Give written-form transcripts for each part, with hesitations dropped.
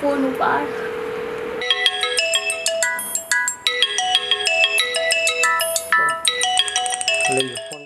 Phone ઉપાડ. લઈ લો phone.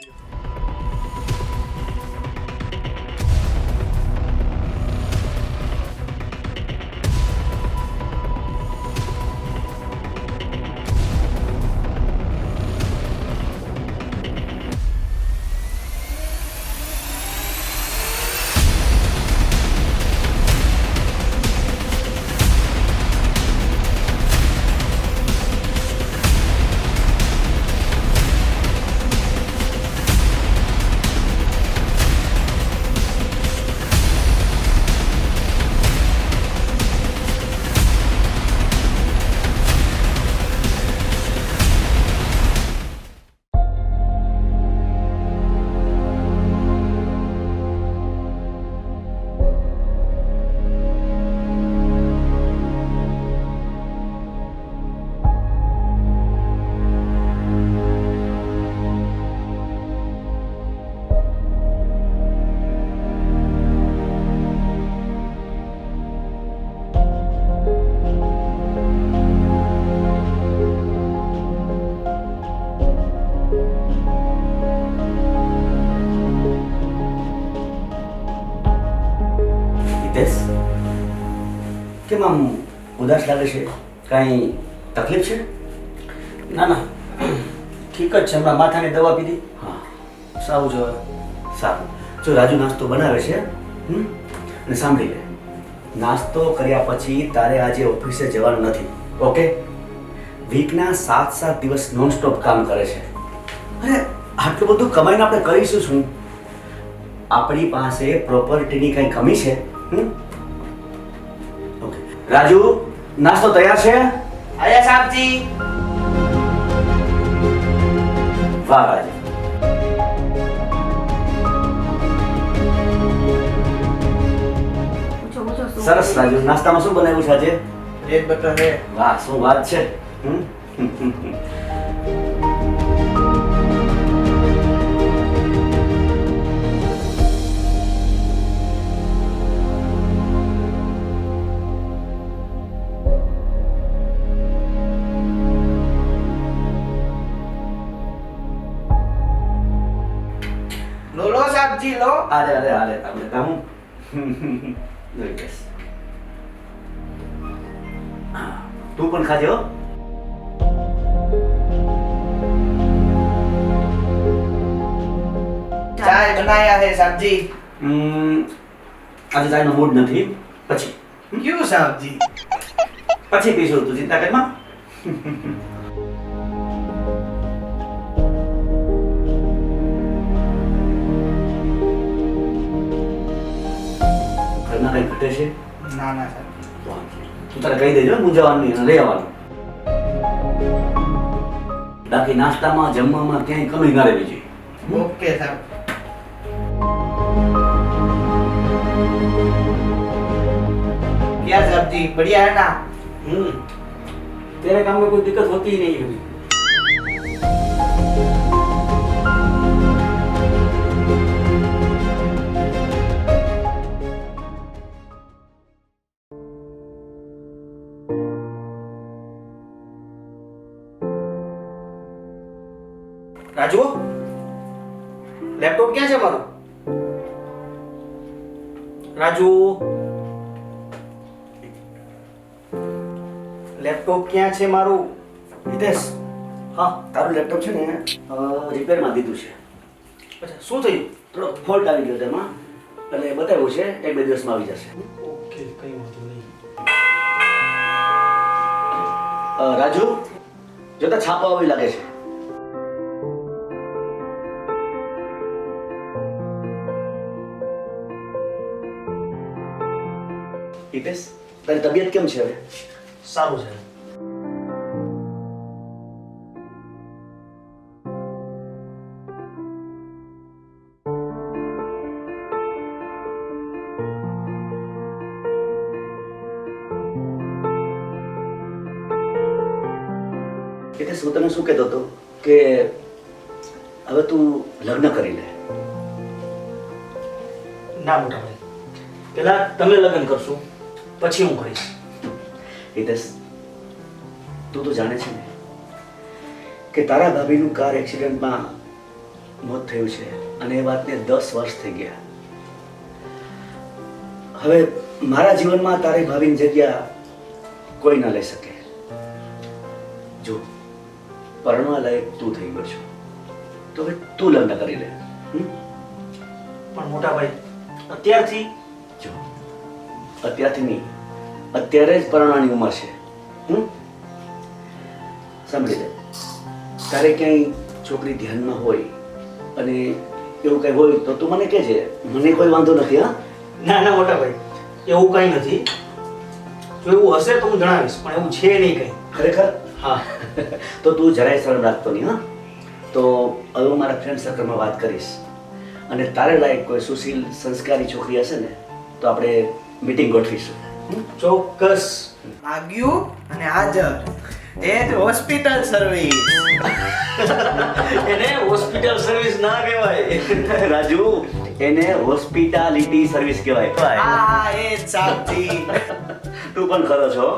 કેમ આમ ઉદાસ લાગે છે? કાંઈ તકલીફ છે? ના ના ઠીક જ છે, હમણાં માથાની દવા પીધી. હા, સારું છે હવે. સારું. જો રાજુ નાસ્તો બનાવે છે, અને સાંભળી લે, નાસ્તો કર્યા પછી તારે આજે ઓફિસે જવાનું નથી, ઓકે? વીકના 7 દિવસ નોનસ્ટોપ કામ કરે છે. અરે આટલું બધું કમાઈને આપણે કરીશું શું? આપણી પાસે પ્રોપર્ટીની કંઈ કમી છે? ઓકે રાજુ, નાસ્તો તૈયાર છે? આયા સાહેબજી. વાહ રાજુ. પૂછો પૂછો શું? સરસ રાજુ, નાસ્તામાં શું બનાવ્યું છે આજે? બ્રેડ બટર છે. વાહ, શું વાત છે. લો સાહેબજી લો. અરે અરે અરે તમે હું જોઈ લઈશ. તું પણ ખાજે હો. ચાય બનાયા છે સાહેબજી. આજે ચાયનો મૂડ નથી, પછી ક્યું સાહેબજી? પછી પીશું, તું ચિંતા કરમાં. ઘરના કઈ ઘટે છે? ના ના સાહેબજી. તું તારે કહી દેજો, મૂંઝાવાનું નહીં, લઈ આવવાનું. બાકી નાસ્તામાં જમવામાં ક્યાંય કમી ના રહેવી જોઈએ. ઓકે સાહેબ. क्या साहब जी बढ़िया है ना? तेरे काम में कोई दिक्कत होती ही नहीं है. राजू लैपटॉप क्या है मारो? राजू લેપટોપ ક્યાં છે મારું? હિતેશ, હા તારું લેપટોપ છે ને રિપેરમાં દીધું છે. અચ્છા શું થયું? થોડો ફોલ્ટ આવી ગયો તેમાં, એટલે બતાવ્યું છે 1-2 દિવસમાં આવી જશે. ઓકે કઈ વાંધો નહીં. રાજુ, જોતા છાપા આવી લાગે છે. હિતેશ, તારી તબિયત કેમ છે હવે? સારું છે. હિતેશ, હું તને શું કહેતો હતો કે હવે તું લગ્ન કરી લે. ના મોટા ભાઈ, પહેલા તમે લગ્ન કરશો પછી હું કરીશ. હિતેશ, તું તો જાણે છે ને કે તારા ભાભીનું કાર એક્સિડન્ટમાં મોત થયું છે અને એ વાતને 10 વર્ષ થઈ ગયા. હવે મારા જીવનમાં તારી ભાભીની જગ્યા કોઈ ના લઈ શકે. જો પરણવા લાયક તું થઈ ગયો છો તો હવે તું લગ્ન કરી લે. પણ મોટા ભાઈ અત્યારથી જો અત્યારથી નહીં, અત્યારે જ પરણવાની ઉંમર છે. સાંભળી લે, તારે ક્યાંય છોકરી ધ્યાનમાં હોય અને એવું કઈ હોય તો તું મને કહેજે, મને કોઈ વાંધો નથી. હા, ના ના મોટા ભાઈ, એવું કંઈ નથી. જો એવું હશે તો હું જણાવીશ, પણ એવું છે નહીં કંઈ. ખરેખર? હા. તો તું જરાય શરમ રાખતો નહીં. હા, તો હવે હું મારા ફ્રેન્ડ સર્કલમાં વાત કરીશ અને તારે લાયક કોઈ સુશીલ સંસ્કારી છોકરી હશે ને તો આપણે મીટિંગ ગોઠવીશું. ચોક્કસ. આવ્યું અને હાજર. એ જ હોસ્પિટલ સર્વિસ. એને હોસ્પિટલ સર્વિસ ના કહેવાય રાજુ, એને હોસ્પિટાલિટી સર્વિસ કહેવાય. હા, એ જ સાચી. તું પણ ખરો છો.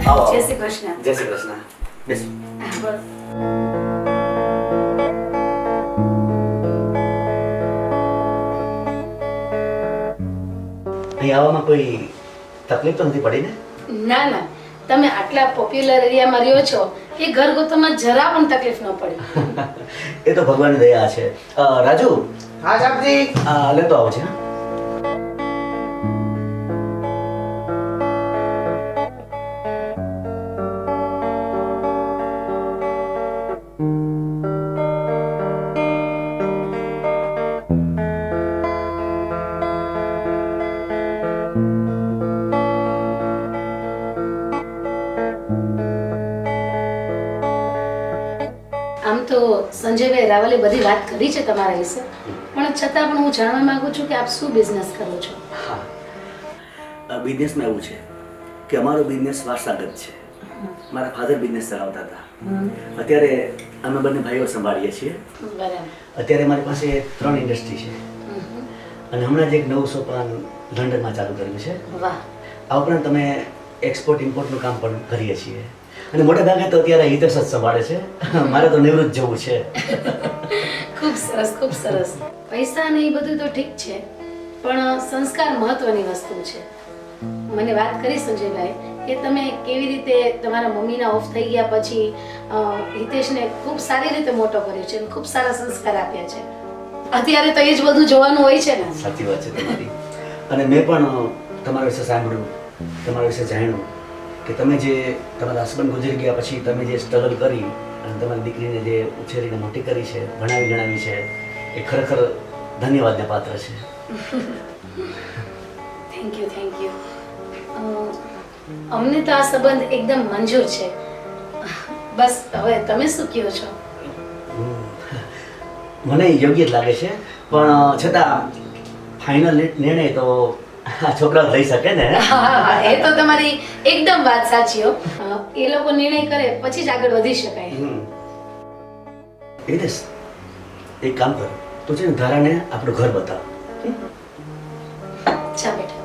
આવો. જય શ્રી કૃષ્ણ. જય શ્રી કૃષ્ણ. બેસો. બોલ. અહીં આવવામાં કોઈ તકલીફ તો નથી પડી ને? ના ના, તમે આટલા પોપ્યુલર એરિયામાં રહ્યો છો કે ઘર ગોતવામાં જરા પણ તકલીફ ન પડી. એ તો ભગવાનની દયા છે. રાજુ, હા સાહેબજી. લેતો આવો છે. હા? આમ તો સંજયભાઈ રાવલે બધી વાત કરી છે તમારા વિશે, પણ છતાં પણ હું જાણવા માંગુ છું કે આપ શું બિઝનેસ કરો છો? હા, બિઝનેસમાં એવું છે કે અમારો બિઝનેસ વારસાગત છે. મારા ફાધર બિઝનેસ ચલાવતા હતા. અત્યારે અમે બંને ભાઈઓ સંભાળીએ છીએ. બરાબર. અત્યારે મારી પાસે 3 ઇન્ડસ્ટ્રી છે અને હમણાં જ એક નવું સોપાન લંડનમાં ચાલુ કર્યું છે. વાહ. આ ઉપરાંત તમે એક્સપોર્ટ ઇમ્પોર્ટનું કામ પણ કરીએ છીએ અને મોટા ભાગે તો અત્યારે હિતેશ જ સંભાળે છે. મારે તો નિવૃત્ત જવું છે. ખૂબ સરસ, ખૂબ સરસ. પૈસા ને એ બધું તો ઠીક છે, પણ સંસ્કાર મહત્વની વસ્તુ છે. મને વાત કરી સંજયભાઈ કે તમે કેવી રીતે તમારા મમ્મીના ઓફ થઈ ગયા પછી હિતેશને ખૂબ સારી રીતે મોટો કર્યો છે અને ખૂબ સારા સંસ્કાર આપ્યા છે. અત્યારે તો એ જ બધું જોવાનું હોય છે ને. સાચી વાત છે તમારી. અને મેં પણ તમારા વિશે સાંભળ્યું, તમારા વિશે જાણ્યું કે તમે જે તમારા હસબન્ડ ગુજરી ગયા પછી તમે જે સ્ટ્રગલ કરી અને તમારી દીકરીને જે ઉછેરીને મોટી કરી છે, ભણાવી ગણાવી છે, એ ખરેખર ધન્યવાદને પાત્ર છે. Thank you, thank you. અમને તો આ સંબંધ એકદમ મંજૂર છે. બસ હવે તમે શું કહો છો? મને યોગ્ય જ લાગે છે, પણ છતાં ફાઇનલ નિર્ણય તો આ છોકરા લઈ શકે ને. હા, એ તો તમારી એકદમ વાત સાચી હો. એ લોકો નિર્ણય કરે પછી જ આગળ વધી શકાય. હિતેશ, એક કામ કર, તું છે ને ધારાને આપણું ઘર બતાવ. જા બેટા.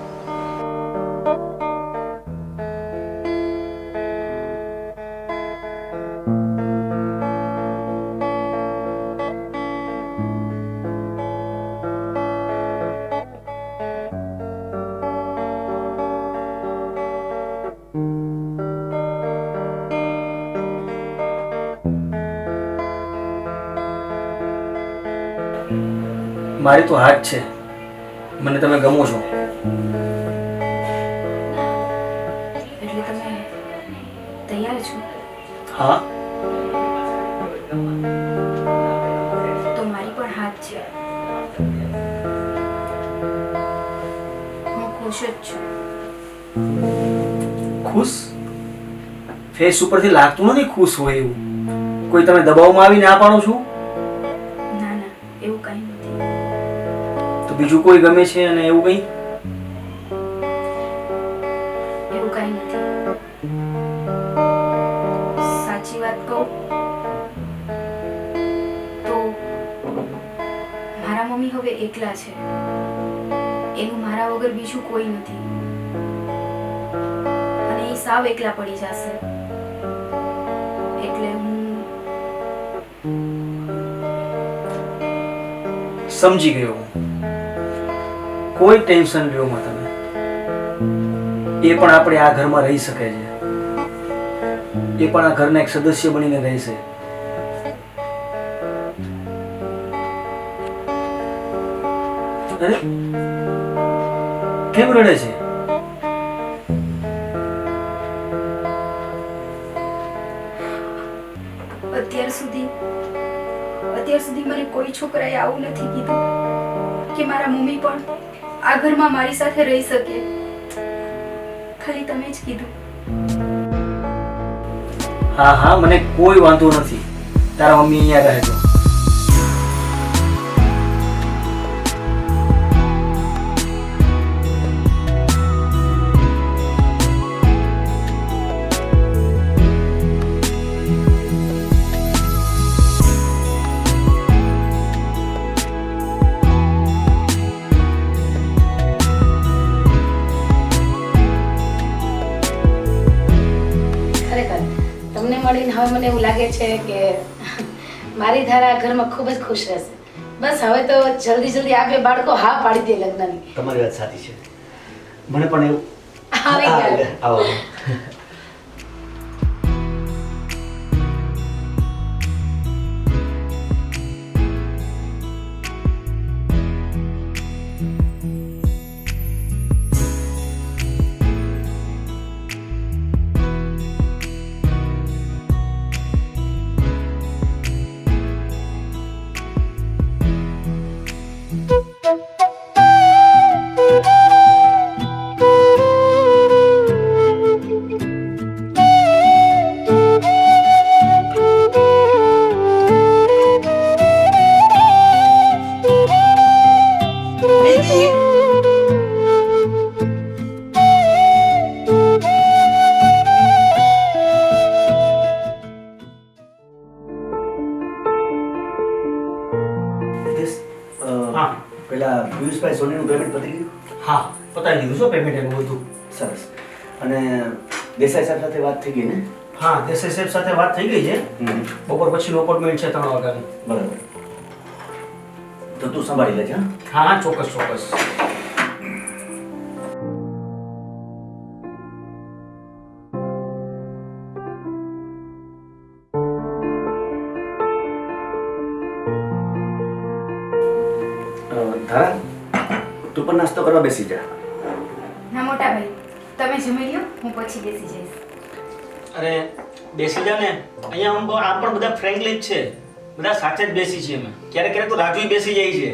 મારી તો હાથ છે, મને તમે ગમો છો. એટલે તમે તૈયાર છો? હા, તો મારી પણ હાથ છે. ખુશ? ફેસ ઉપરથી લાગતું નથી ખુશ હોય એવું. કોઈ તમે દબાવમાં આવીને આ પાડો છો? ના ના, એવું કંઈ નથી. તો બીજું કોઈ ગમે છે અને એવું કંઈ? એવું કંઈ નથી. સાચી વાત કહું તો મારા મમ્મી હવે એકલા છે. એનું મારા વગર બીજું કોઈ નથી અને એ સાવ એકલા પડી જશે. એટલે હું સમજી ગયો હું. કોઈ ટેન્શન લ્યો માં તમે. એ પણ આપણે આ ઘરમાં રહી શકે છે. એ પણ આ ઘરના એક સદસ્ય બનીને રહેશે. અરે કેમ રડે છે? અત્યાર સુધી મને કોઈ છોકરાએ આવું નથી કીધું કે મારા મમ્મી પણ આ ઘરમાં મારી સાથે રહી શકે. ખાલી તમે જ કીધું. હા હા, મને કોઈ વાંધો નથી. તારા મમ્મી અહીંયા રહે તો. ખરેખર તમને મળીને હવે મને એવું લાગે છે કે મારી ધારા આ ઘરમાં ખૂબ જ ખુશ રહેશે. બસ હવે તો જલ્દી જલ્દી આ બે બાળકો હા પાડી દે લગ્નની. તમારી વાત સાચી છે. મને પણ એવું આવી ગયા. આવો. હા. પેલા પિયુષભાઈ સોનીનું પેમેન્ટ પતી ગયું? હા, પતાવી દીધું છો પેમેન્ટ એનું બધું. સરસ. અને દેસાઈ સાહેબ સાથે વાત થઈ ગઈ ને? હા, દેસાઈ સાહેબ સાથે વાત થઈ ગઈ છે. બપોર પછીનું અપોઇન્ટમેન્ટ છે 3 વાગ્યાનું. બરાબર. તો તું સંભાળી લેજે. હા? હા હા, ચોક્કસ ચોક્કસ. ધારા, તું પણ નાસ્તો કરવા બેસી જા. ના મોટા ભાઈ, તમે જમી લ્યો, હું પછી બેસી જઈશ. અરે બેસી જા ને. અહીંયા આમ પણ બધા ફ્રેન્ડલી જ છે. બધા સાથે જ બેસી છીએ અમે. ક્યારેક ક્યારેક તો રાજુ બેસી જાય છે.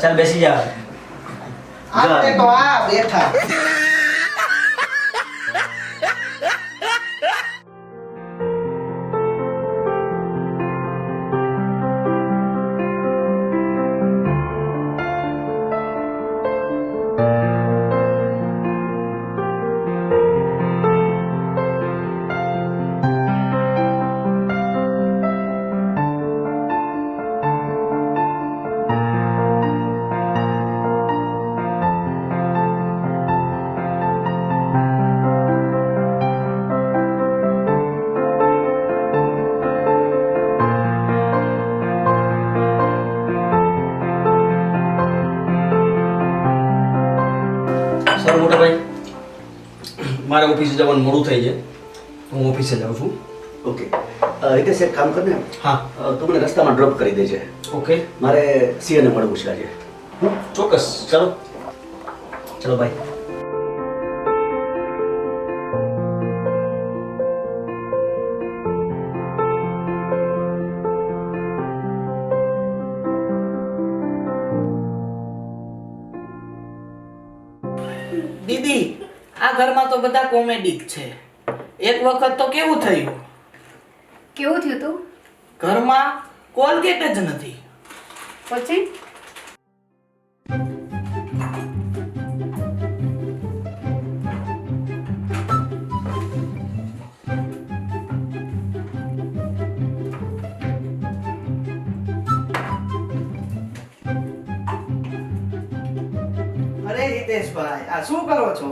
ચાલ બેસી જા. આપણે તો આ બેઠા. સારું મોટા ભાઈ, મારે ઓફિસે જવાનું મોડું થઈ છે. હું ઓફિસે જાઉં છું. ઓકે. હિતેશ એક કામ કર ને. હા. તું મને રસ્તામાં ડ્રોપ કરી દેજે. ઓકે, મારે સીએને મળવું છે આજે. ચોક્કસ. ચાલો. ચલો બાય. દીદી આ ઘરમાં તો બધા કોમેડી જ છે. એક વખત તો કેવું થયું, કેવું થયું તું? ઘરમાં કોલગેટ જ નથી. પછી અરે હિતેશભાઈ, આ શું કરો છો?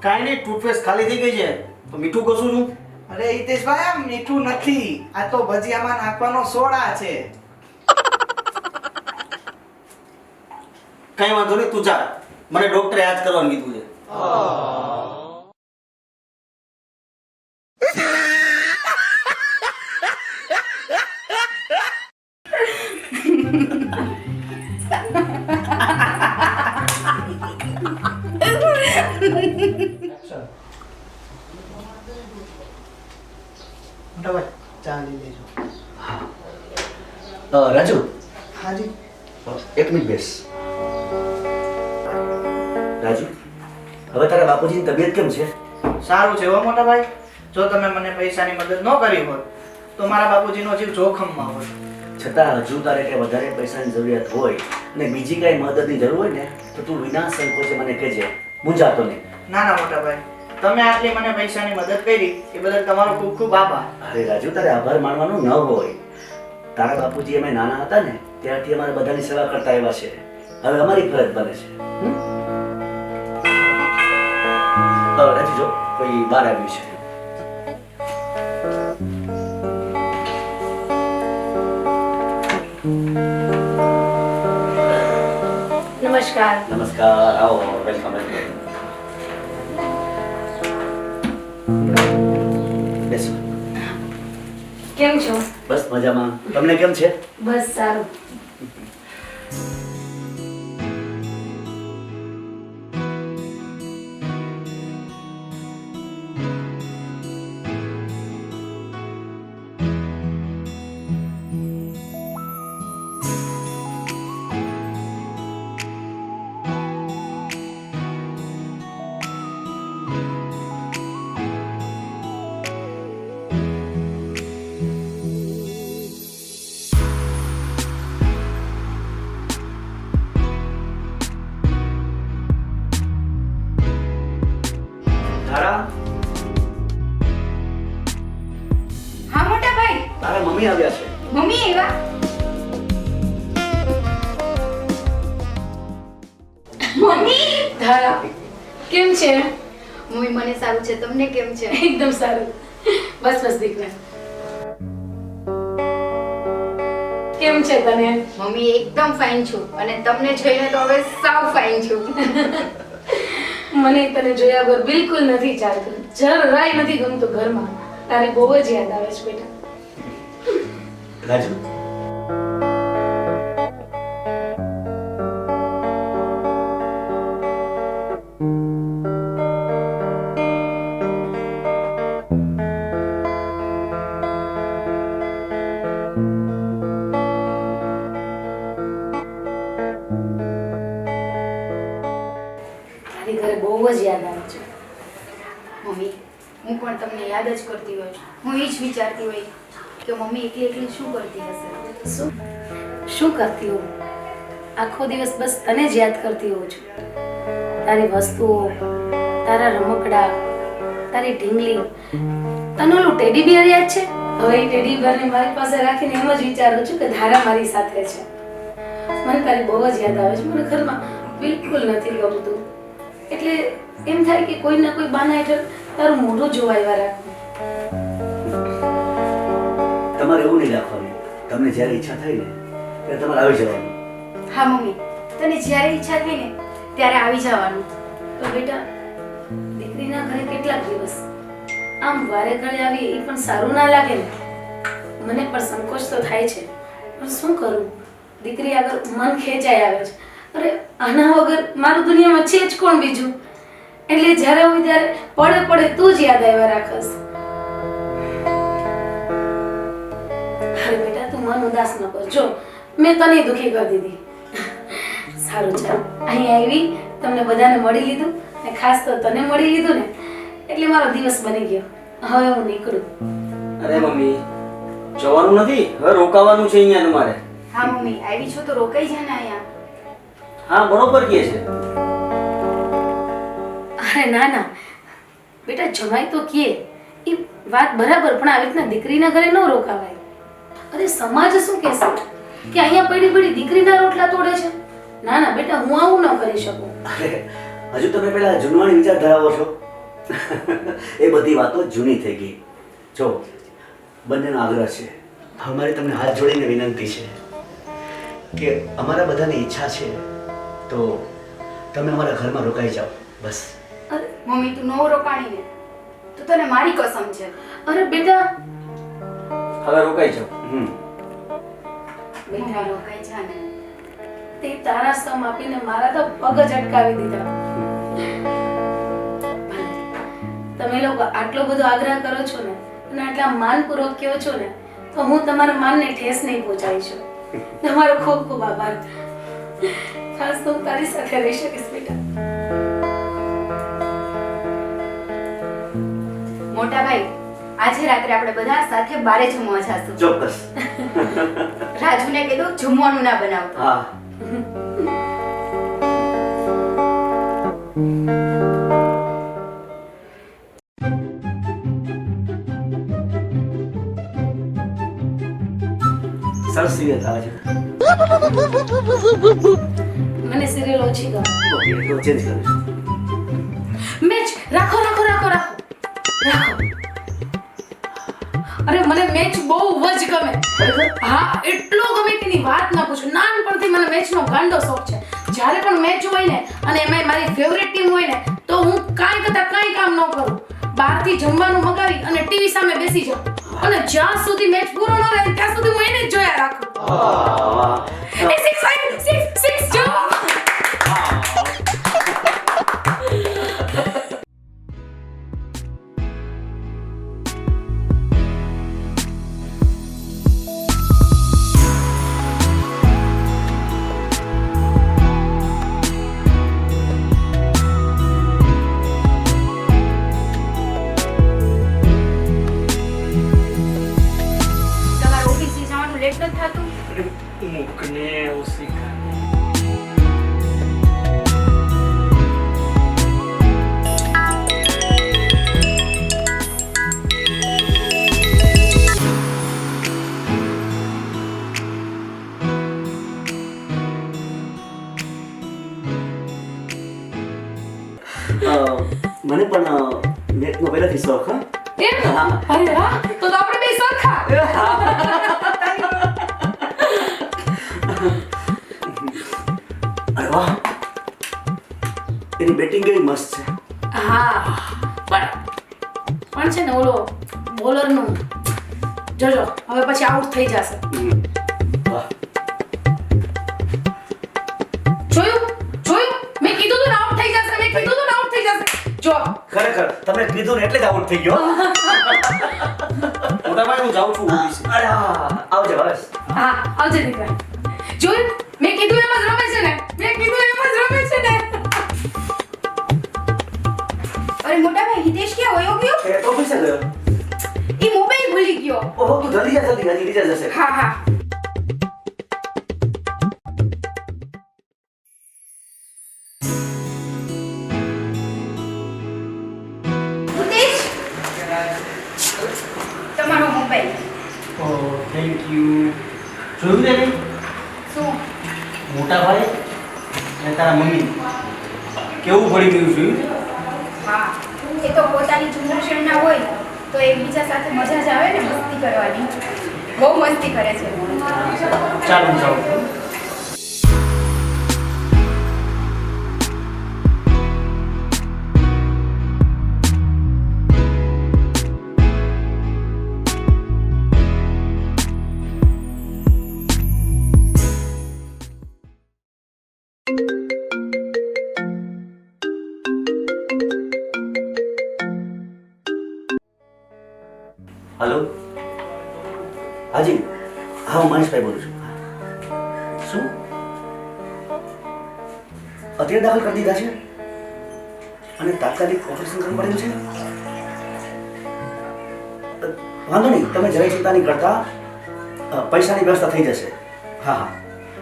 કાંઈ નહીં, ટૂથપેસ્ટ ખાલી થઈ ગઈ છે તો મીઠું કશું છું. અરે હિતેશભાઈ, આ મીઠું નથી, આ તો ભજીયામાં નાખવાનો સોડા છે. કાંઈ વાંધો નહીં, તું જા. મને ડોક્ટરે યાદ કરવાનું કીધું છે. મોટાભાઈ, ચા લઈ લેજો. રાજુ, હાજી. એક મિનિટ બેસ. રાજુ, હવે તારા બાપુજીની તબિયત કેમ છે? સારું છે હો મોટાભાઈ. જો તમે મને પૈસાની મદદ ન કરી હોત તો મારા બાપુજીનો જીવ જોખમમાં હોત. છતાં હજુ તારે કે વધારે પૈસાની જરૂરિયાત હોય અને બીજી કઈ મદદની જરૂર હોય ને તો તું વિના સંકોચે મને કહેજે, મૂંઝાતો નહીં. ના ના મોટાભાઈ, તમે આટલી મને પૈસાની મદદ કરી એ બદલ તમારો ખૂબ ખૂબ આભાર. અરે રાજુ, તારે આભાર માનવાનો ન હોય. તારા બાપુજી અમે નાના હતા ને ત્યારથી અમારે બધાની સેવા કરતા આવ્યા છે. હવે અમારી ફરજ બને છે. રાજુ, જો કોઈ બહાર આવ્યું છે. નમસ્કાર. નમસ્કાર, આવો, વેલકમ. બેસો. કેમ છો? બસ મજામાં. તમને કેમ છે? બસ સારું. તારા હા મોટા ભાઈ, તારા મમ્મી આવ્યા છે. મમ્મી એવા મમ્મી ધારા, કેમ છે? મમ્મી મને સારું છે, તમને કેમ છે? એકદમ સારું. બસ બસ દીકરા, કેમ છે તને? મમ્મી એકદમ ફાઇન છું અને તમને જોઈને તો હવે સાવ ફાઇન છું. મને તને જોયા વગર બિલકુલ નથી ચાલતું. જરાય નથી ગમતું ઘરમાં. તારી બહુ જ યાદ આવે છે બેટા. રાજુ, તારી ઘરે બહુ જ યાદ આવે છે. મમ્મી, હું પણ તમને યાદ જ કરતી હોય. હું એ જ વિચારતી હોય કે મમ્મી એકલી એકલી શું કરતી હશે. શું કરતી હોઉં? આખો દિવસ બસ તને જ યાદ કરતી હોઉં છું. તારી વસ્તુઓ, તારા રમકડા, તારી ઢીંગલી. તને ઓલું ટેડી બિયર યાદ છે? હવે એ ટેડી બિયરને મારી પાસે રાખીને એમ જ વિચારું છું કે ધારા મારી સાથે છે. મને તારી બહુ જ યાદ આવે છે. મને ઘરમાં બિલકુલ નથી ગમતું. એટલે એમ થાય કે કોઈ ના કોઈ બાના હેઠળ તારું મોઢું જોવાયા રાખવું. તમારે એવું નહીં રાખવાનું. તમને જ્યારે ઈચ્છા થાય ને ત્યારે તમારે આવી જવાનું. હા મમ્મી, તને જ્યારે ઈચ્છા થાય ને ત્યારે આવી જવાનું. તો બેટા, દીકરીના ઘરે કેટલાક દિવસ આમ વારે ઘડે આવી એ પણ સારું ના લાગે ને. મને પણ સંકોચ તો થાય છે, પણ શું કરું? દીકરી આગળ મન ખેંચાઈ આવે છે. અરે આના વગર મારું દુનિયામાં છે જ કોણ બીજું? એટલે જ્યારે હોય ત્યારે પડે પડે તું જ યાદ આવ્યા રાખસ. અરે બેટા, તું મન ઉદાસ ન કર. જો મેં તને દુખી કરી દીધી. સારું ચાલ, અહીં આવી તમને બધાને મળી લીધું ને ખાસ તો તને મળી લીધું ને એટલે મારો દિવસ બની ગયો. હવે હું નીકળું. અરે મમ્મી, જવાનું નથી, હવે રોકાવાનું છે અહીંયા તમારે. હા મમ્મી, આવી છો તો રોકાઈ જા ને અહીંયા. હા બરોબર કહે છે. અરે ના ના બેટા, જમાઈ તો કહે એ વાત બરાબર, પણ આવી રીતના દીકરીના ઘરે ન રોકાવાય. અરે સમાજ શું કહેશે કે અહીંયા પડી પડી દીકરીના રોટલા તોડે છે? ના ના બેટા, હું આવું ન કરી શકું. અરે હજુ તમે પેલા જૂનવાણી વિચાર ધરાવો છો. એ બધી વાતો જૂની થઈ ગઈ. જો બંનેનો આગ્રહ છે, અમારી તમને હાથ જોડીને વિનંતી છે કે અમારા બધાની ઈચ્છા છે તો તમે અમારા ઘરમાં રોકાઈ જાઓ બસ. અરે મમ્મી તું નો રોકાણી ને તો તને મારી કસમ છે. અરે બેટા, હવે રોકાઈ જાઓ. બેટા રોકાઈ જા ને. તે તારા સમ આપીને મારા તો પગ જ અટકાવી દીધા. ભલે, તમે લોકો આટલો બધો આગ્રહ કરો છો ને અને આટલા માનપૂર્વક કહો છો ને તો હું તમારા માનને ઠેસ નહીં પહોંચાડી શકું. તમારો ખૂબ ખૂબ આભાર. ખાસ તો હું તારી સાથે રહી શકીશ બેટા. મોટા ભાઈ, આજે રાત્રે આપણે બધા સાથે બારે જમવા જાશું. ચોક્કસ. રાજુને કીધું જમવાનું ના બનાવતો. હા. સરસ સિરિયલ આવે છે. મને સિરિયલ ઓછી ગમે. ઓકે, તો ચેન્જ કરું છું. મેચ રાખો રાખો રાખો રાખો રાખો. અરે મને મેચ બહુ જ ગમે. હા, એટલો ગમે કે ની વાત ના પૂછો. નાનપણથી મને મેચનો ગાંડો શોખ છે. જ્યારે પણ મેચ હોય ને અને એમાં મારી ફેવરેટ ટીમ હોય ને તો હું કાંઈ કરતા કાંઈ કામ ન કરું, બહારથી જમવાનું મગાવી અને ટીવી સામે બેસી જાઉં અને જ્યાં સુધી મેચ પૂરો ન થાય ત્યાં સુધી હું એને જ જોયા રાખું. એ સિક્સ જો. તમારે ઓફિસે જવાનું લેટ નથી થતું? મૂકને ઉસી મને પણ નેટનો પહેલાથી શોખ. હા એમ? અરે વાહ, તો આપણે બે સરખા. અરે વાહ, એની બેટિંગ કેવી મસ્ત છે. હા, પણ છે ને ઓલો બોલરનું જોજો, હવે પછી આઉટ થઈ જશે. વાહ. જોયું જોયું, મેં કીધું તું ને આઉટ થઈ જશે, મેં કીધું તું ને આઉટ થઈ જશે. જો ખરેખર તમે કીધું ને એટલે જ આઉટ થઈ ગયો. મોટા ભાઈ, હું જાઉં છું ઓફિસે. અરે હા, આવજે બસ. હા, આવજે દીકરા. જોયું, મેં કીધું એમ જ રમે છે ને, મેં કીધું એમ જ રમે છે ને. અરે મોટા ભાઈ, હિતેશ ક્યાં વયો ગયો? એ ઓફિસે ગયો. એ મોબાઈલ ભૂલી ગયો. ઓહો, તું જલ્દી જા, જલ્દી, હજી રીચાર્જ હશે. હા હા. હિતેશ, તમારો મોબાઈલ. Oh, thank you. જોયું ને નહીં? શું? મોટા ભાઈ અને તારા મમ્મી કેવું પડી ગયું જોયું? હા, એ તો પોતાની જનરેશનના હોય તો એકબીજા સાથે મજા જ આવે ને મસ્તી કરવાની. બહુ મસ્તી કરે છે. ચાલો હું જાઉં. હલો, હાજી. હા, હું મનીષભાઈ બોલું છું. શું? અત્યારે દાખલ કરી દીધા છે અને તાત્કાલિક ઓપરેશન કરવું પડેલું છે. વાંધો નહીં, તમે જરાય ચિંતા નહીં કરતા. પૈસાની વ્યવસ્થા થઈ જશે. હા હા,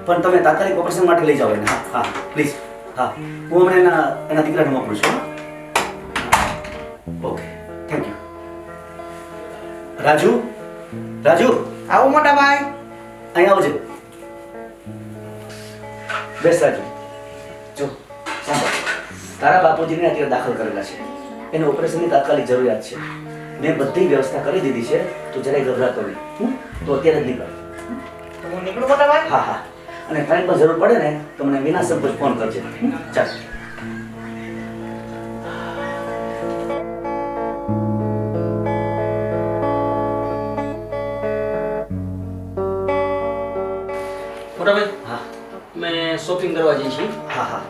પણ તમે તાત્કાલિક ઓપરેશન માટે લઈ જાઓ એને. હા હા પ્લીઝ. હા, હું હમણાં એના દીકરાને મોકલું છું. Okay, thank you. Raju, Raju આવું મોટા ભાઈ. અહીં આવજે. બેસ રાજુ. જો સાંભળ, તારા બાપુજીને અત્યારે દાખલ કરેલા છે. એને ઓપરેશનની તાત્કાલિક જરૂરિયાત છે. મેં બધી વ્યવસ્થા કરી દીધી છે. તું જરાય ગભરાતો નહીં. તો અત્યારે જ નીકળ. તો હું નીકળું મોટા ભાઈ. હા હા, અને કાંઈ પણ જરૂર પડે ને તો મને વિના સંકોચ ફોન કરજે. ચાલ. મોટા ભાઈ, હા મેં શોપિંગ કરવા જઈ છીએ. હા હા,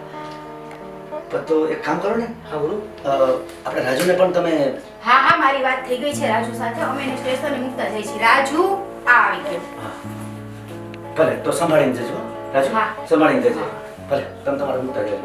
પણ તો એક કામ કરો ને, હા બોલો. આપણે રાજુને પણ તમે હા હા, મારી વાત થઈ ગઈ છે રાજુ સાથે. અમે એને સ્ટેશને મૂકતા જઈએ છીએ. રાજુ આવી ગયો. ભલે તો સંભાળીને જજો. રાજુ હા. સંભાળીને જજો. ભલે તમે તમારે મૂકતા જજો.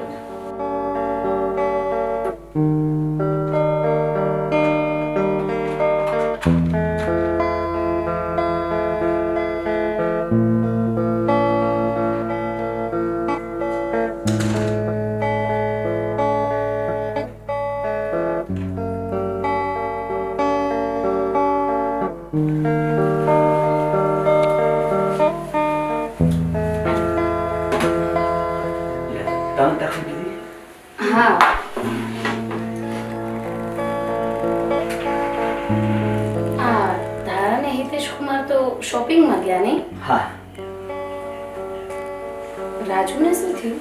તમે તાકી દીધી? હા આ ધારા ને હિતેશ કુમાર તો શોપિંગમાં ગયા નહીં? હા, રાજુને શું થયું?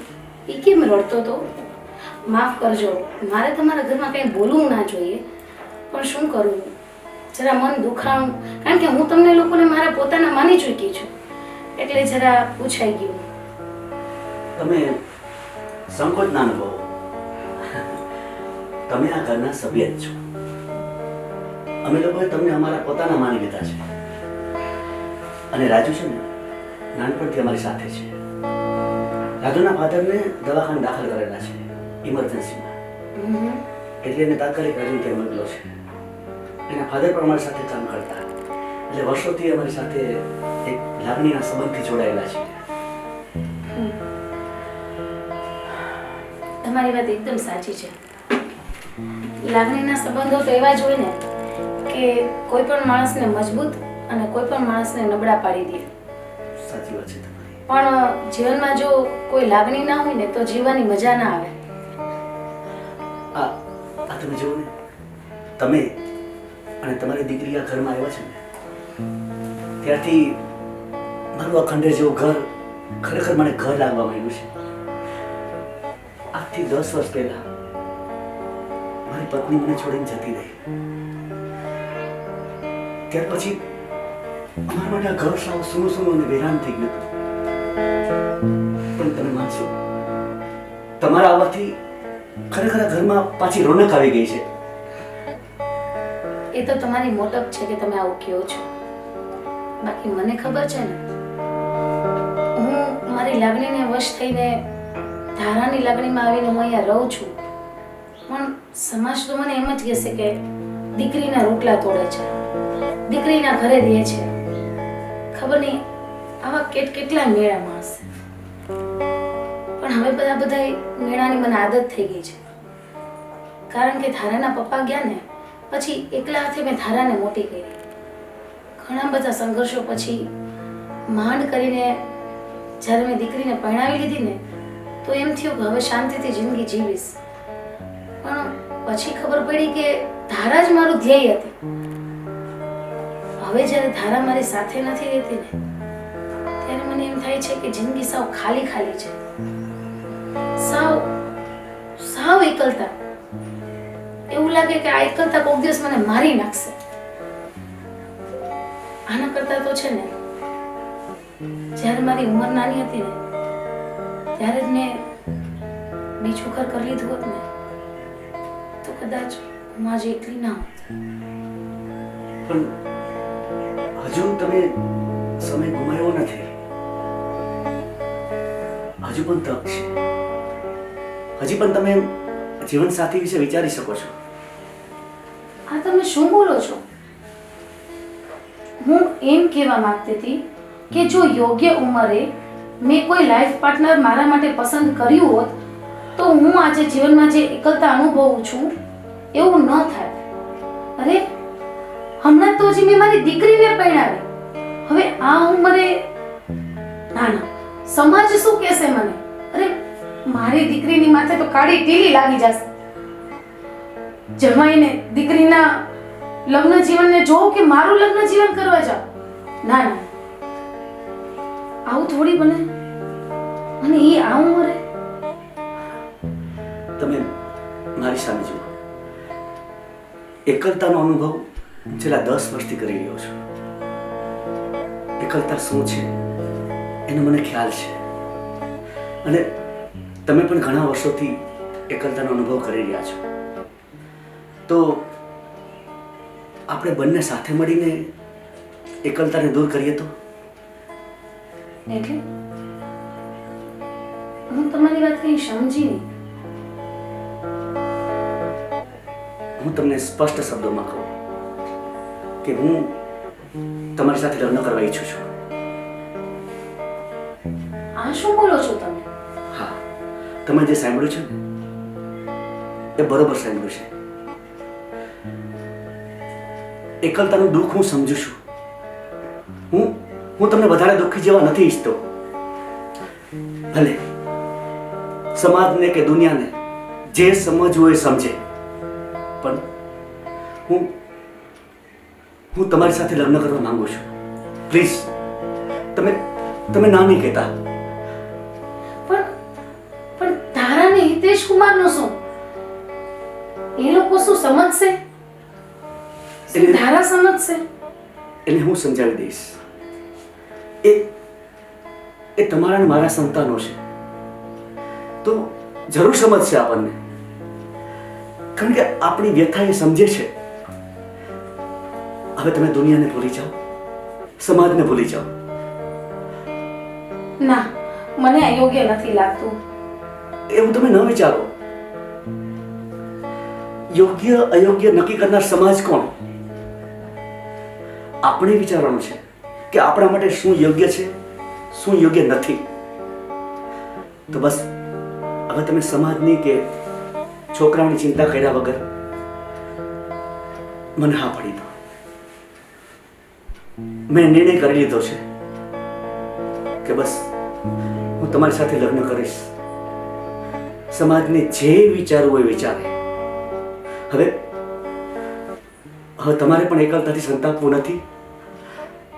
એ કેમ રડતો હતો? માફ કરજો, મારે તમારા ઘરમાં કંઈ બોલવું ના જોઈએ, પણ શું કરું, જરા મન દુખાણું, કારણ કે હું તમને લોકોને મારા પોતાના માની ચૂકી છું, એટલે જરા પૂછાઈ ગયું. તમે સંકોચ ના અનુભવો. તમે આ ઘરના સભ્ય જ છો. અમે લોકોએ તમને અમારા પોતાના માની લીધા છે. અને રાજુ છે ને, નાનપણથી અમારી સાથે છે. રાજુના ફાધરને દવાખાને દાખલ કરેલા છે ઇમરજન્સીમાં, એટલે એને તાત્કાલિક રાજુ ત્યાં મોકલો છે. એના ફાધર પણ અમારી સાથે કામ કરતા, એટલે વર્ષોથી અમારી સાથે એક લાગણીના સંબંધથી જોડાયેલા છે. તમારી વાત એકદમ સાચી છે. લાગણીના સંબંધો તો એવા જ હોય ને કે કોઈ પણ માણસને મજબૂત અને કોઈ પણ માણસને નબળા પાડી દે. સાચી વાત છે તમારી. પણ જીવનમાં જો કોઈ લાગણી ના હોય ને તો જીવવાની મજા ના આવે. આ તમે જુઓ ને, તમે અને તમારી દીકરી આ ઘરમાં આવ્યા છે ને, ત્યારથી મારું આ ખંડેર જેવું ઘર ખરેખર મને ઘર લાગવા માંડ્યું છે. આજથી 10 વર્ષ પહેલા મારી પત્ની મને છોડીને જતી રહી. ત્યાર પછી અમારા માટે આ ઘર સાવ સૂનું સૂનું અને વેરાન થઈ ગયું હતું. પણ તમે માનશો, તમારા આવવાથી ખરેખર આ ઘરમાં પાછી રોનક આવી ગઈ છે. એ તો તમારી મોટપ છે કે તમે આવું કહો છો. બાકી મને ખબર છે ને, હું મારી લાગણીને વશ થઈને ધારાની લાગણીમાં આવીને હું અહીંયા રહું છું, પણ સમાજ તો મને એમ જ કહેશે કે દીકરીના રોટલા તોડે છે, દીકરીના ઘરે રહે છે. ખબર નહીં આવા કેટલા મેળા માણસે. પણ હવે બધા મેળાની મને આદત થઈ ગઈ છે, કારણ કે ધારાના પપ્પા ગયા ને પછી એકલા હાથે મેં ધારાને મોટી કરી. ઘણા બધા સંઘર્ષો પછી માંડ કરીને જ્યારે મેં દીકરીને પરણાવી લીધી ને તો એમ થયું કે હવે શાંતિથી જિંદગી જીવીશ. પણ પછી ખબર પડી કે ધારા જ મારું ધ્યેય હતી. હવે જ્યારે ધારા મારી સાથે નથી રહેતી ને ત્યારે મને એમ થાય છે કે જિંદગી સાવ ખાલી ખાલી છે, સાવ એકલતા. એવું લાગે કે આ એકલતા કોક દિવસ મને મારી નાખશે. આના કરતા તો છે ને, જ્યારે મારી ઉંમર નાની હતી ને ત્યારે જ મેં બીજું ઘર કરી લીધું હોત ને તો કદાચ હું આજે એકલી ના હોત. પણ હજુ તમે સમય ગુમાવ્યો નથી. હજુ પણ તક છે. હજી પણ તમે જીવનસાથી વિશે વિચારી શકો છો. આ તમે શું બોલો છો? હું એમ કહેવા માંગતી હતી કે જો યોગ્ય ઉંમરે મેં કોઈ લાઈફ પાર્ટનર મારા માટે પસંદ કર્યું હોત તો હું આજે જીવનમાં જે એકલતા અનુભવું છું એવું ન થાય. અરે હમણાં તો હજી મેં મારી દીકરીને પરણાવી. હવે આ ઉંમરે ના ના, સમાજ શું કહેશે મને? અરે મારી દીકરીની માથે તો કાળી ટીલી લાગી જશે. જમાઈને દીકરીના લગ્ન જીવનને જોઉં કે મારું લગ્ન જીવન કરવા જાઉં? ના ના, આવું થોડી બને. અને એ આ ઉંમરે. તમે મારી સામે જુઓ. એકલતાનો અનુભવ છેલ્લા 10 વર્ષથી કરી રહ્યો છું. એકલતા શું છે એનો મને ખ્યાલ છે, અને તમે પણ ઘણા વર્ષોથી એકલતાનો અનુભવ કરી રહ્યા છો. તો આપણે બંને સાથે મળીને એકલતાને દૂર કરીએ તો? એટલે હું તમારી વાત કઈ સમજી નહીં. હું તમને સ્પષ્ટ શબ્દોમાં કહું કે હું તમારી સાથે લગ્ન કરવા ઈચ્છું છું. આ શું બોલો છો તમે? હા, તમે જે સાંભળ્યું છે ને એ બરોબર સાંભળ્યું છે. એકલતાનું દુઃખ હું સમજુ છું. હું તમને વધારે દુઃખી જેવા નથી ઈચ્છતો. ભલે સમાજને કે દુનિયાને જે સમજવું એ સમજે, પણ હું તમારી સાથે લગ્ન કરવા માંગુ છું. પ્લીઝ તમે ના નહીં કહેતા. પણ તારા ને હિતેશ કુમારનો શું? એ લોકો શું સમજશે? શું ધારા સમજશે? એને હું સમજાવી દઈશ. એ તમારા ને મારા સંતાનો છે તો જરૂર સમજશે આપણને, કારણ કે આપણી વ્યથા એ સમજે છે. હવે તમે દુનિયાને ભૂલી જાઓ, સમાજને ભૂલી જાઓ. ના, મને અયોગ્ય નથી લાગતું. એવું તમે ન વિચારો. યોગ્ય અયોગ્ય નક્કી કરનાર સમાજ કોણ? આપણે વિચારવાનું છે કે આપણા માટે શું યોગ્ય છે, શું યોગ્ય નથી. તો બસ હવે તમે સમાજની કે છોકરાઓની ચિંતા કર્યા વગર મને હા પાડી દો. મેં નિર્ણય કરી લીધો છે કે બસ હું તમારી સાથે લગ્ન કરીશ. સમાજને જે વિચારવું એ વિચારે. હવે તમારે પણ એકલતાથી સંતાપવું નથી,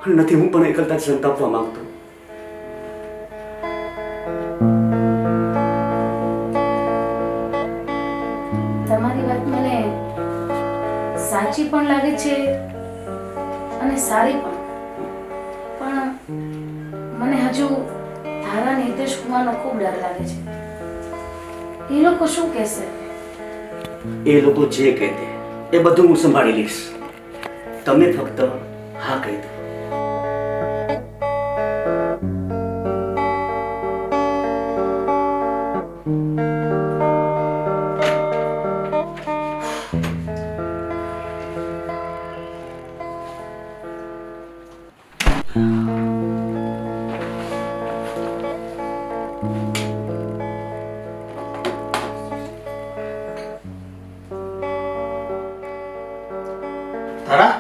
અને નથી હું પણ એકલતાથી સંતાપવા માંગતો. તમારી વાત મને સાચી પણ લાગે છે અને સારી પણ. પણ મને હજુ ધારા અને હિતેશ કુમારનો ખૂબ ડર લાગે છે. એ લોકો શું કહેશે? એ લોકો જે કહે તે એ બધું હું સંભાળી લઈશ. તમે ફક્ત હા કહી દો. તારા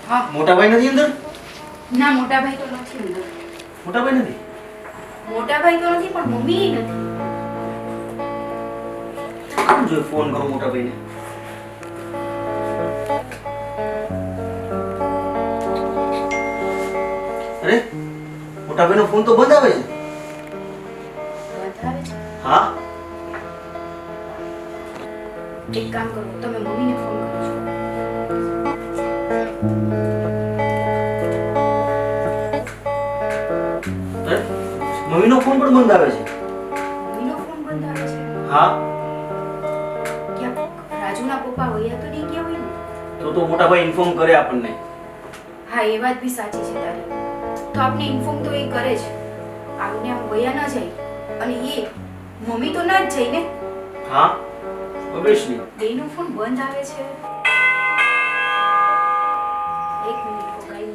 હા. મોટાભાઈ નથી અંદર? ના, મોટાભાઈ તો નથી અંદર. મોટાભાઈ નથી? મોટાભાઈ તો નથી, પણ મમ્મી નથી. આમ જો ફોન કરો મોટાભાઈને. અરે મોટાભાઈનો ફોન તો બંધ આવે છે. બતાવે છે. હા, એક કામ કરો, તમે મમ્મીને ફોન કરો છો. અરે મમ્મીનો ફોન પણ બંધ આવે છે. મમ્મીનો ફોન બંધ આવે છે. હા, ક્યાંક રાજુના પપ્પા વયા તો નહીં ગયા હોય ને? તો મોટાભાઈ ઇન્ફોર્મ કરે આપણને. હા, એ વાત બી સાચી છે તારી. તો આપણે ઇન્ફોર્મ તો એ કરે જ. આમને આમ વયા ના જાય. અને એ મમ્મી તો ના જ જઈને. હા ઓબ્વિયસલી. બેયનો ફોન બંધ આવે છે. એક મિનિટ રોકાઈ.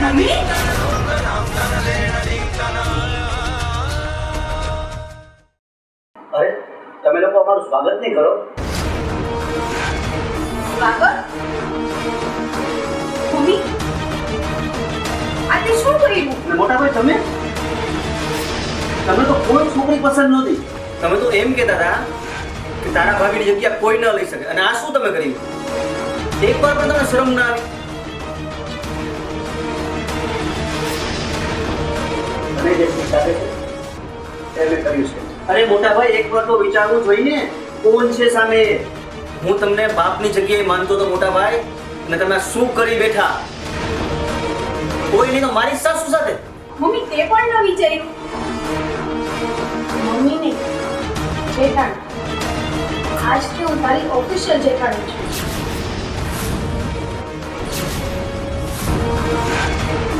મમ્મી અરે તમે લોકો અમારું સ્વાગત નહીં કરો? સ્વાગત. મમ્મી આજે શું કર્યું? અને મોટા ભાઈ તમે તો કોઈ છોકરી પસંદ નહોતી. તમે તો એમ કહેતા હતા કે તારા ભાભીની જગ્યા કોઈ ન લઈ શકે, અને આ શું તમે કર્યું? એકવાર પણ તમને શરમ ના આવી? અને જે સાથે છે એ મેં કર્યું છે. અરે મોટા ભાઈ, એકવાર તો વિચારવું જોઈએ ને, કોણ છે સામે? હું તમને બાપની જગ્યાએ માનતો તો મોટા ભાઈ, અને તમે આ શું કરી બેઠા? કોઈ નહીં તો મારી સાસુ સાથે. મમ્મી તે પણ ન વિચાર્યું. મમ્મી નહીં, જેઠાણી. આજથી હું તારી ઓફિશિયલ જેઠાણી છું.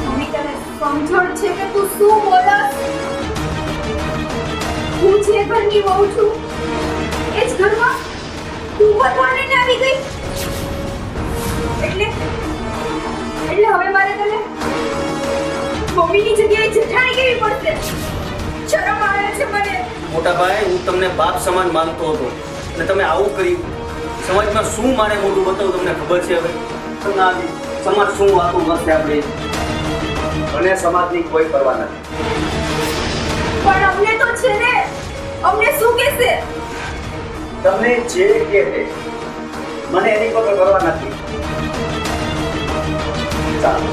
મમ્મી તને સમજણ છે કે તું શું બોલસ? હું જે ઘરની વહુ છું એ જ ઘરમાં તું વધવાને આવી ગઈ. એટલે હવે મારે તને મમ્મીની જગ્યાએ જેઠાણી કેવી પડશે? શરમ આવે છે મને. મોટા ભાઈ, હું તમને બાપ સમાન માનતો હતો, અને તમે આવું કર્યું. સમાજમાં શું મારે મોટું બતાવું તમને ખબર છે હવે? તમને આ સમાજ શું વાતો કરશે આપણે? મને સમાજની કોઈ પરવા નથી. પણ અમને તો છે ને. અમને શું કહેશે? તમને જે કહે તે મને એની પર પરવા નથી. ચાલો.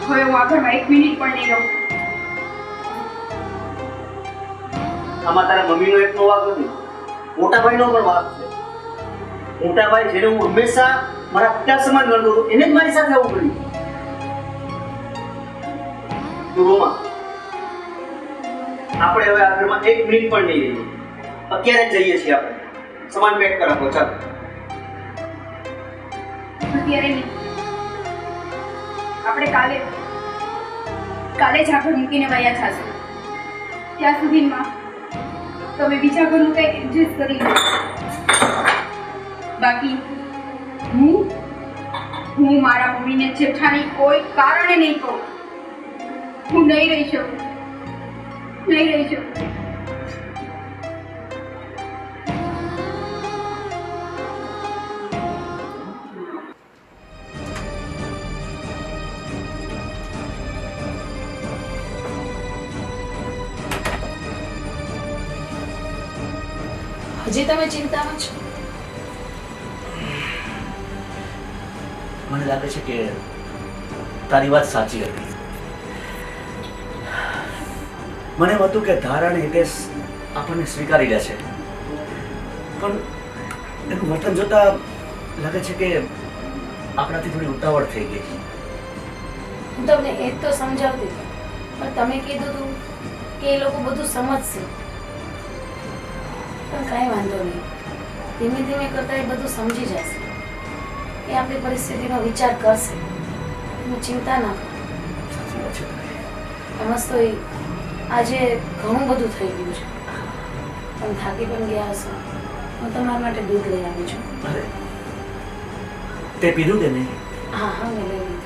હવે હું આ ઘરમાં એક મિનિટ પણ નહીં રહું. આમાં તારા મમ્મીનો એકનો વાંક નથી, મોટા ભાઈનો પણ વાંક છે. મોટા ભાઈ જેને હું હંમેશા મારા પિતા સમાન ગણતો હતો, એને જ મારી સાથે આવું કર્યું. તું રોમા, આપણે હવે આ ઘરમાં એક મિનિટ પણ નહીં રહીએ. અત્યારે જ જઈએ છીએ આપણે. સમાન પેક કરાવો, ચાલો. અત્યારે નહીં. આપણે કાલે જ આ ઘર મૂકીને વયા જાશું. ત્યાં સુધીમાં તમે બીજા ઘરનું કંઈક એડજસ્ટ કરી લો. બાકી હું મારા મમ્મીને જેઠાણી કોઈ કારણે નહીં કહું. હું નહીં રહી શકું. હજી તમે ચિંતામાં છો? મને લાગે છે કે તારી વાત સાચી હતી. મને એમ હતું કે ધારા અને હિતેશ આપણને સ્વીકારી લે છે, પણ એનું વર્તન જોતા લાગે છે કે આપણાથી થોડી ઉતાવળ થઈ ગઈ. હું તમને એ જ તો સમજાવતી હતી, પણ તમે કીધું હતું કે એ લોકો બધું સમજશે. પણ કાંઈ વાંધો નહીં, ધીમે ધીમે કરતાં એ બધું સમજી જશે. એ આપણી પરિસ્થિતિનો વિચાર કરશે. તમે ચિંતા ના કરો. સાચી વાત છે તારી. એમાં તો આજે ઘણું બધું થઈ ગયું છે, પણ થાકી પણ ગયા હશો. હું તમારા માટે દૂધ લઈ આવી છું. અરે તે પીધું કે નહીં? હા હા, મેં લઈ લીધું.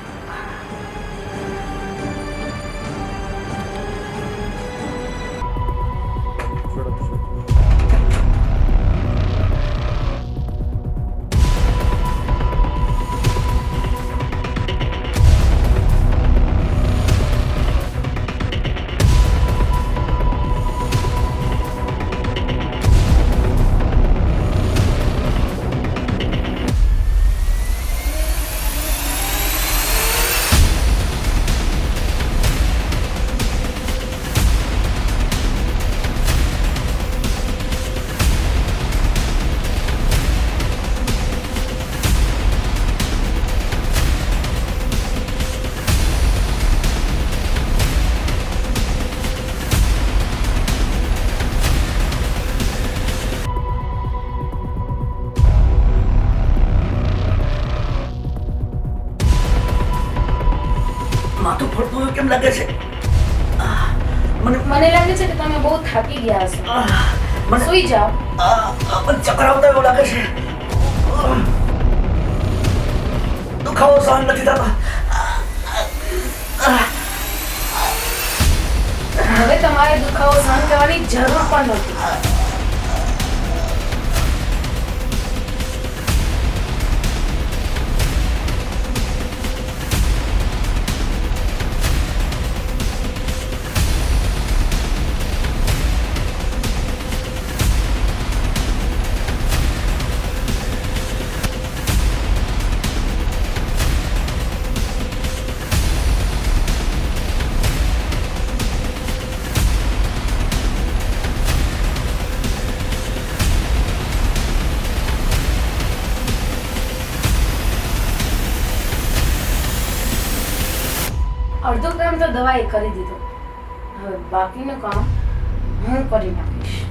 કેમ લાગે છે? મને મને લાગે છે કે તમે બહુ થાકી ગયા હશો. મને સૂઈ જાઓ. મને ચક્કર આવતા એવું લાગે છે. દુખાવો સહન નથી થતો. હવે તમારે દુખાવો સહન કરવાની જરૂર પણ નથી. અડધું કામ તો દવાએ કરી દીધું. હવે બાકીનું કામ હું કરી નાખીશ.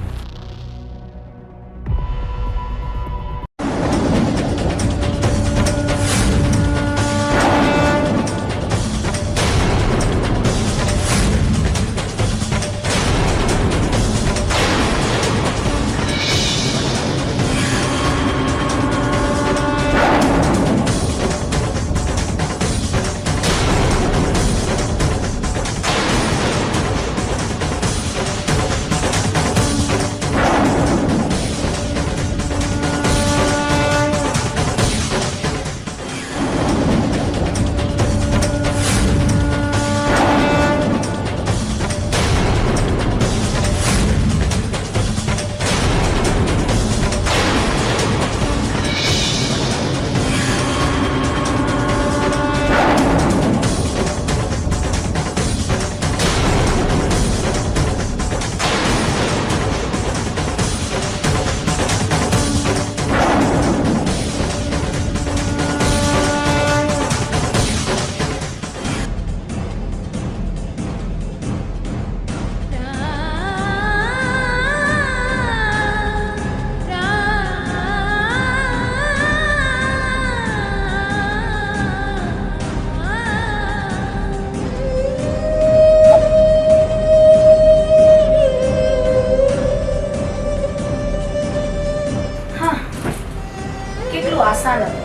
કેટલું આસાન હતું.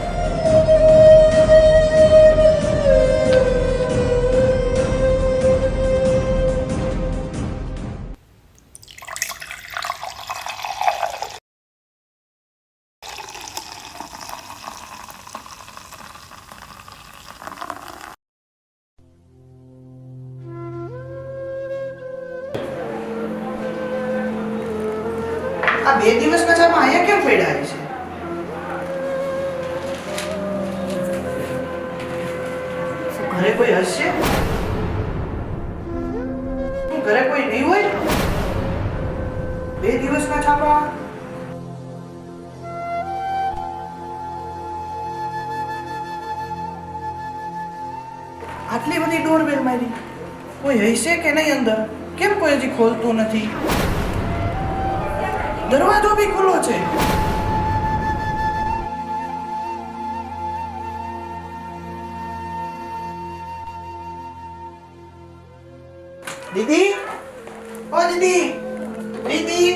આ 2 દિવસના ચામાં અહીંયા કેમ પડ્યા છે? શું ઘરે કોઈ હશે? શું ઘરે કોઈ નહીં હોય? 2 દિવસના ચામાં આટલી બધી ડોરબેલ મારી. કોઈ હશે કે નહીં અંદર? કેમ કોઈ હજી ખોલતું નથી? દરવાજો બી ખુલ્લો છે. દીદી, ઓ દીદી, દીદી,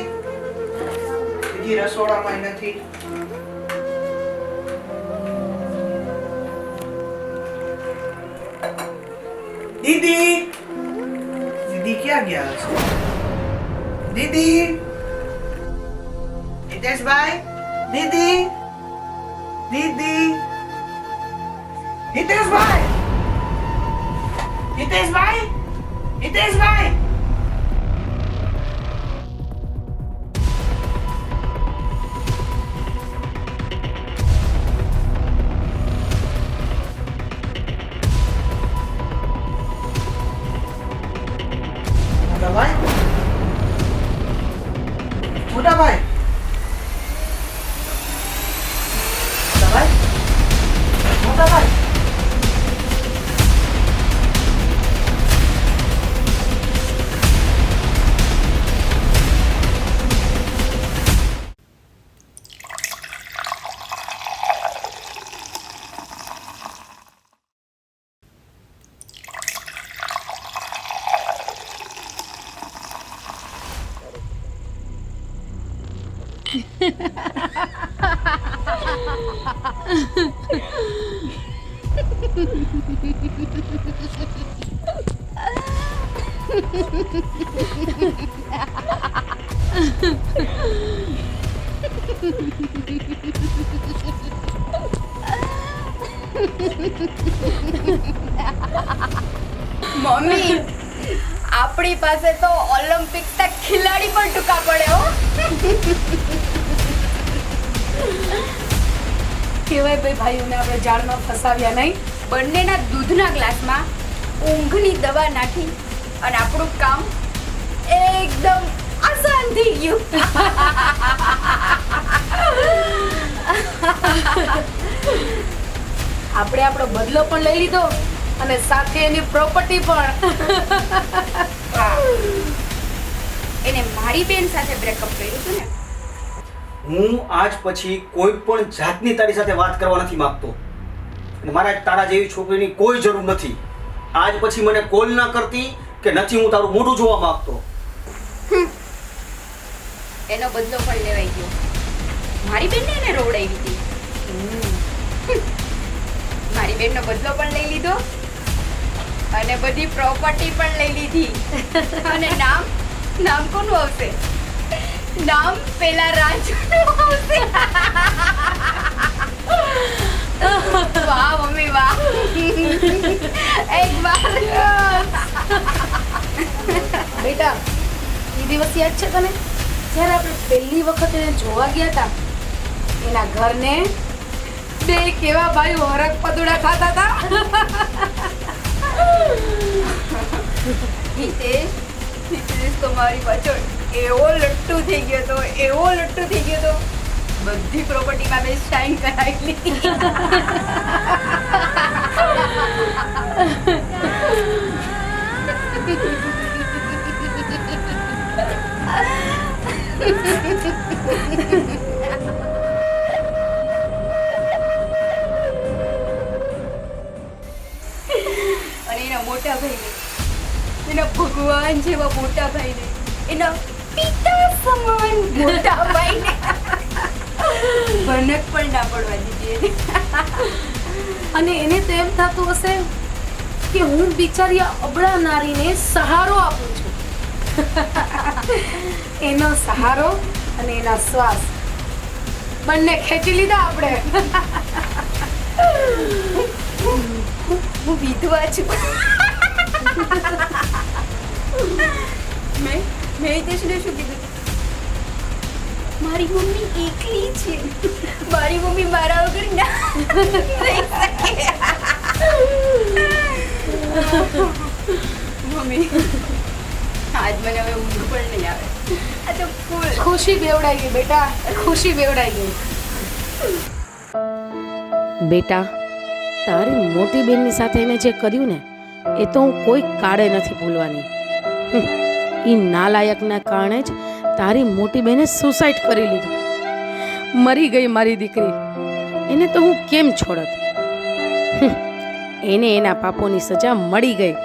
દીદી રસોડામાં નથી. દીદી, દીદી ક્યાં ગયા હશે? દીદી, હિતેશભાઈ, દીદી, દીદી, હિતેશભાઈ, હિતેશભાઈ, હિતેશભાઈ. મોટાભાઈ, મોટાભાઈ, મોટાભાઈ, મોટાભાઈ. મમ્મી, આપણી પાસે તો ઓલિમ્પિક્સના ખિલાડી પણ ટૂંકા પડે હો. કેવાય ભાઈ ભાઈઓને આપણે જાળમાં ફસાવ્યા નહીં. બંનેના દૂધના ગ્લાસમાં ઊંઘની દવા નાખી અને આપણું કામ એકદમ આસાન થઈ ગયું. આપણે આપણો બદલો પણ લઈ લીધો અને સાથે એની પ્રોપર્ટી પણ. એને મારી બેન સાથે બ્રેકઅપ કર્યું હતું ને. હું આજ પછી કોઈ પણ જાતની તારી સાથે વાત કરવા નથી માંગતો અને મારા તારા જેવી છોકરીની કોઈ જરૂર નથી. આજ પછી મને કોલ ના કરતી કે નથી હું તારું મોઢું જોવા માંગતો. એનો બદલો પણ લેવાઈ ગયો. મારી બેનને એને રોવડાવી હતી. મારી બેનનો બદલો પણ લઈ લીધો અને બધી પ્રોપર્ટી પણ લઈ લીધી. અને નામ કોનું આવશે? નામ પેલા રાજુનું આવશે. વાહ મમ્મી વાહ. એક વાર બેટા, એ દિવસ યાદ છે તને જ્યારે આપણે પહેલી વખત એને જોવા ગયા હતા? એના ઘરને બે કેવા ભાઈઓ હરક પદુડા ખાતા હતા. હિતેશ તો મારી પાછળ એવો લટ્ટુ થઈ ગયો તો બધી પ્રોપર્ટીમાં મેં સાઈન કરાવી લીધી. અને એના મોટા ભાઈને, એના ભગવાન જેવા મોટા ભાઈને, એના પિતા સમાન મોટા ભાઈને ભનક પણ ના પડવા દીધી એને. અને એને તો એમ થતું હશે કે હું બિચારી આ અબળા નારીને સહારો આપું છું. એનો સહારો અને એના શ્વાસ બંને ખેંચી લીધા આપણે. હું વિધવા છું. મેં હિતેશને શું કીધું? મારી મમ્મી એકલી છે. મારી મમ્મી મારા વગર ના રહી શકે. મમ્મી, આજ મને હવે ઊંઘ પણ નહીં આવે. આ તો ફૂલ ખુશી બેવડાઈ ગઈ બેટા, ખુશી બેવડાઈ ગઈ. બેટા, તારી મોટી બેનની સાથે એને જે કર્યું ને એ તો હું કોઈ કાળે નથી ભૂલવાની. એ નાલાયકના કારણે જ તારી મોટી બેને સુસાઇડ કરી લીધું. મરી ગઈ મારી દીકરી. એને તો હું કેમ છોડત? એને એના પાપોની સજા મળી ગઈ.